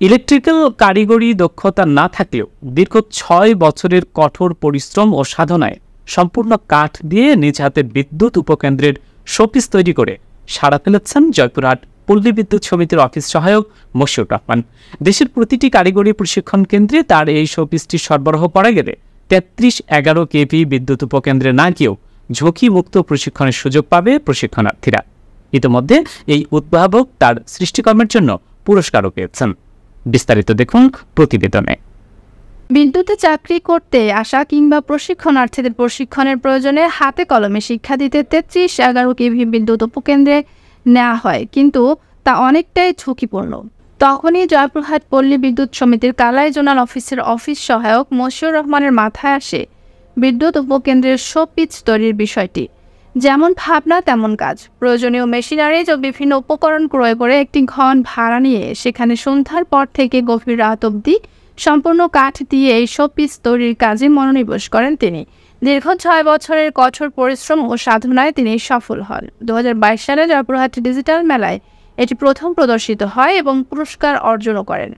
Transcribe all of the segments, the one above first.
Electrical কারিগরি দক্ষতা না থাকলেও দীর্ঘ ৬ বছরের কঠোর পরিশ্রম ও সাধনায় সম্পূর্ণ কাঠ দিয়ে নিজ হাতে বিদ্যুৎ উপকেন্দ্রের শোপিস তৈরি করে সাড়া ফেলেছেন জয়পুরহাট পল্লী বিদ্যুৎ সমিতির অফিস সহায়ক মশিউর রহমান। দেশের প্রতিটি কারিগরি প্রশিক্ষণ কেন্দ্রে তার এই শোপিসটি সরবরাহ করা গেলে ৩৩-১১ কেভি বিদ্যুৎ উপকেন্দ্রে না গিয়েও ঝুঁকিমুক্ত প্রশিক্ষণের সুযোগ পাবে প্রশিক্ষণার্থীরা। ইতিমধ্যে এই উদ্ভাবক তার সৃষ্টিকর্মের জন্য পুরস্কারও পেয়েছেন। বিস্তারিত দেখুন প্রতিবেদনে। বিদ্যুতে চাকরি করতে আসা কিংবা প্রশিক্ষণার্থীদের প্রশিক্ষণের প্রয়োজনে হাতে কলমে শিক্ষা দিতে ৩৩-১১ কেভি বিদ্যুৎ উপকেন্দ্রে নেওয়া হয়, কিন্তু তা অনেকটাই ঝুঁকিপূর্ণ। তখনই জয়পুরহাট পল্লী বিদ্যুৎ সমিতির কালাই জোনাল অফিসের অফিস সহায়ক মশিউর রহমানের মাথায় আসে বিদ্যুৎ উপকেন্দ্রের শোপিস তৈরির বিষয়টি। যেমন ভাবনা তেমন কাজ। প্রয়োজনীয় মেশিনারিজ ও বিভিন্ন উপকরণ ক্রয় করে একটি ঘন ভাড়া নিয়ে সেখানে সন্ধ্যার পর থেকে গভীর রাত অবধি সম্পূর্ণ কাঠ দিয়ে এই শোপিস তৈরির কাজে মনোনিবেশ করেন তিনি। দীর্ঘ ৬ বছরের কঠোর পরিশ্রম ও সাধনায় তিনি সফল হন। ২০২২ সালে জয়পুরহাট ডিজিটাল মেলায় এটি প্রথম প্রদর্শিত হয় এবং পুরস্কার অর্জনও করেন।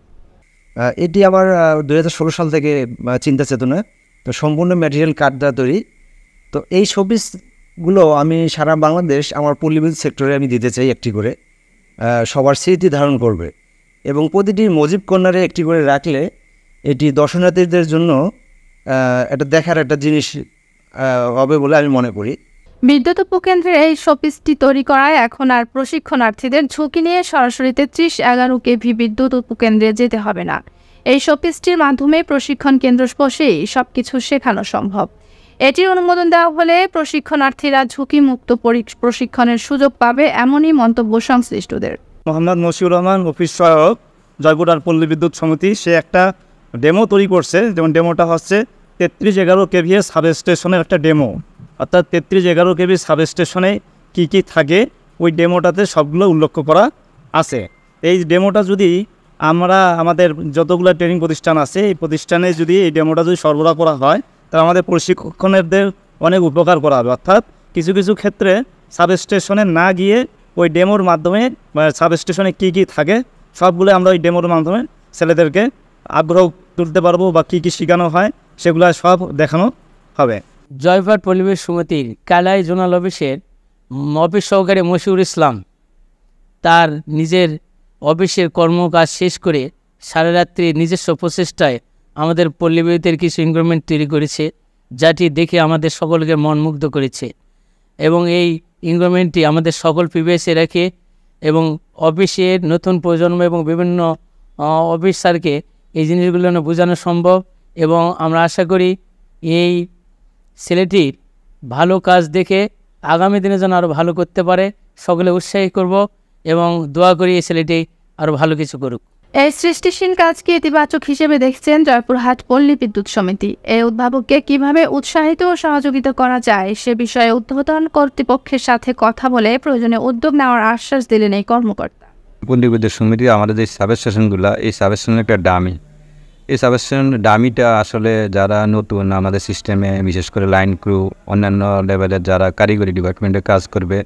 এটি আমার ২০১৬ সাল থেকে চিন্তা চেতনা, তো সম্পূর্ণ ম্যাটেরিয়াল কাঠ দ্বারা তৈরি। তো এই শোপিসগুলো আমি সারা বাংলাদেশ আমার পল্লী বিদ্যুৎ সেক্টরে আমি দিতে চাই একটি করে, সবার স্মৃতি ধারণ করবে এবং প্রতিটি মুজিব কর্নারে একটি করে রাখলে এটি দর্শনার্থীদের জন্য এটা দেখার একটা জিনিস হবে বলে আমি মনে করি। বিদ্যুৎ উপকেন্দ্রের এই শোপিসটি তৈরি করায় এখন আর প্রশিক্ষণার্থীদের ঝুঁকি নিয়ে সরাসরি ৩৩-১১ কেভি বিদ্যুৎ উপকেন্দ্রে যেতে হবে না। এই শোপিসটির মাধ্যমে প্রশিক্ষণ কেন্দ্র বসেই সবকিছু শেখানো সম্ভব। এটির অনুমোদন দেওয়া হলে প্রশিক্ষণার্থীরা ঝুঁকিমুক্ত প্রশিক্ষণের সুযোগ পাবে, এমনই মন্তব্য সংশ্লিষ্টদের। মোহাম্মদ মশিউর রহমান, অফিস সহায়ক, জয়পুরহাট পল্লী বিদ্যুৎ সমিতি। সে একটা ডেমো তৈরি করছে, যেমন ডেমোটা হচ্ছে ৩৩-১১ কেভি সাবস্টেশনের একটা ডেমো। অর্থাৎ ৩৩-১১ কেভি সাবস্টেশনে কী কী থাকে ওই ডেমোটাতে সবগুলো উল্লেখ করা আছে। এই ডেমোটা যদি আমরা আমাদের যতগুলো ট্রেনিং প্রতিষ্ঠান আছে এই প্রতিষ্ঠানে যদি এই ডেমোটা যদি সরবরাহ করা হয় তাহলে আমাদের প্রশিক্ষণের অনেক উপকার করা হবে। অর্থাৎ কিছু কিছু ক্ষেত্রে সাবস্টেশনে না গিয়ে ওই ডেমোর মাধ্যমে সাবস্টেশনে কী কী থাকে সবগুলো আমরা ওই ডেমোর মাধ্যমে ছেলেদেরকে আগ্রহ তুলতে পারবো, বা কী কী শেখানো হয় সেগুলো সব দেখানো হবে। জয়পুরহাট পল্লী বিদ্যুৎ সমিতির কালাই জোনাল অফিসের অফিস সহকারী মশিউর ইসলাম তার নিজের অফিসের কর্মকাজ শেষ করে সারা রাত্রি নিজস্ব প্রচেষ্টায় আমাদের পল্লী বিদ্যুতের কিছু ইনস্ট্রুমেন্ট তৈরি করেছে, যাটি দেখে আমাদের সকলকে মন মুগ্ধ করেছে। এবং এই ইনস্ট্রুমেন্টটি আমাদের সকল পিবিএসে রেখে এবং অফিসের নতুন প্রজন্ম এবং বিভিন্ন অফিসারকে এই জিনিসগুলো বোঝানো সম্ভব। এবং আমরা আশা করি এই ছেলেটির ভালো কাজ দেখে আগামী দিনে যেন আরও ভালো করতে পারে, সকলে উৎসাহী করব এবং দোয়া করি এই ছেলেটি আরও ভালো কিছু করুক। এই সৃষ্টিশীল কাজকে ইতিবাচক হিসেবে দেখছেন জয়পুরহাট পল্লী বিদ্যুৎ সমিতি। এই উদ্ভাবককে কিভাবে উৎসাহিত ও সহযোগিতা করা যায় সে বিষয়ে ঊর্ধ্বতন কর্তৃপক্ষের সাথে কথা বলে প্রয়োজনে উদ্যোগ নেওয়ার আশ্বাস দিলেন এই কর্মকর্তা। পল্লী বিদ্যুৎ সমিতি আমাদের যে সাবস্টেশনগুলো, এই সাবস্টেশনের একটা ডামি, এই সাবস্টেশন ডামিটা আসলে যারা নতুন আমাদের সিস্টেমে, বিশেষ করে লাইন ক্রু, অন্যান্য লেভেলের যারা কারিগরি ডিপার্টমেন্টে কাজ করবে,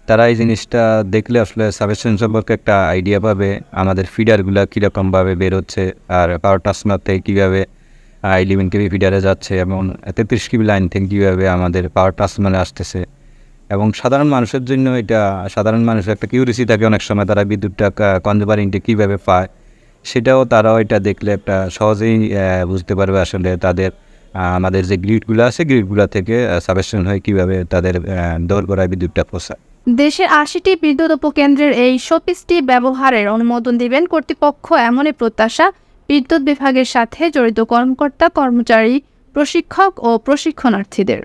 তারা এই জিনিসটা দেখলে আসলে সাবস্টেশন সম্পর্কে একটা আইডিয়া পাবে। আমাদের ফিডারগুলো কীরকমভাবে বের হচ্ছে আর পাওয়ার ট্রান্সফরমার থেকে কীভাবে 11 কেভি ফিডারে যাচ্ছে এবং 33 কেভি লাইন থেকে কীভাবে আমাদের পাওয়ার ট্রান্সফরমারে আসতেছে। এবং সাধারণ মানুষের জন্য এটা, সাধারণ মানুষের একটা কিউরিসি থাকে অনেক সময়, তারা বিদ্যুৎটা কনজিউমারিংটা কীভাবে পায়, সেটাও তারাও এটা দেখলে একটা সহজেই বুঝতে পারবে আসলে তাদের আমাদের যে গ্রিডগুলো আছে গ্রিডগুলো থেকে সাবস্টেশন হয়ে কীভাবে তাদের দোরগোড়ায় বিদ্যুৎটা পৌঁছায়। দেশের ৮০টি বিদ্যুৎ উপকেন্দ্রের এই শোপিসটি ব্যবহারের অনুমোদন দিবেন কর্তৃপক্ষ, এমনই প্রত্যাশা বিদ্যুৎ বিভাগের সাথে জড়িত কর্মকর্তা, কর্মচারী, প্রশিক্ষক ও প্রশিক্ষণার্থীদের।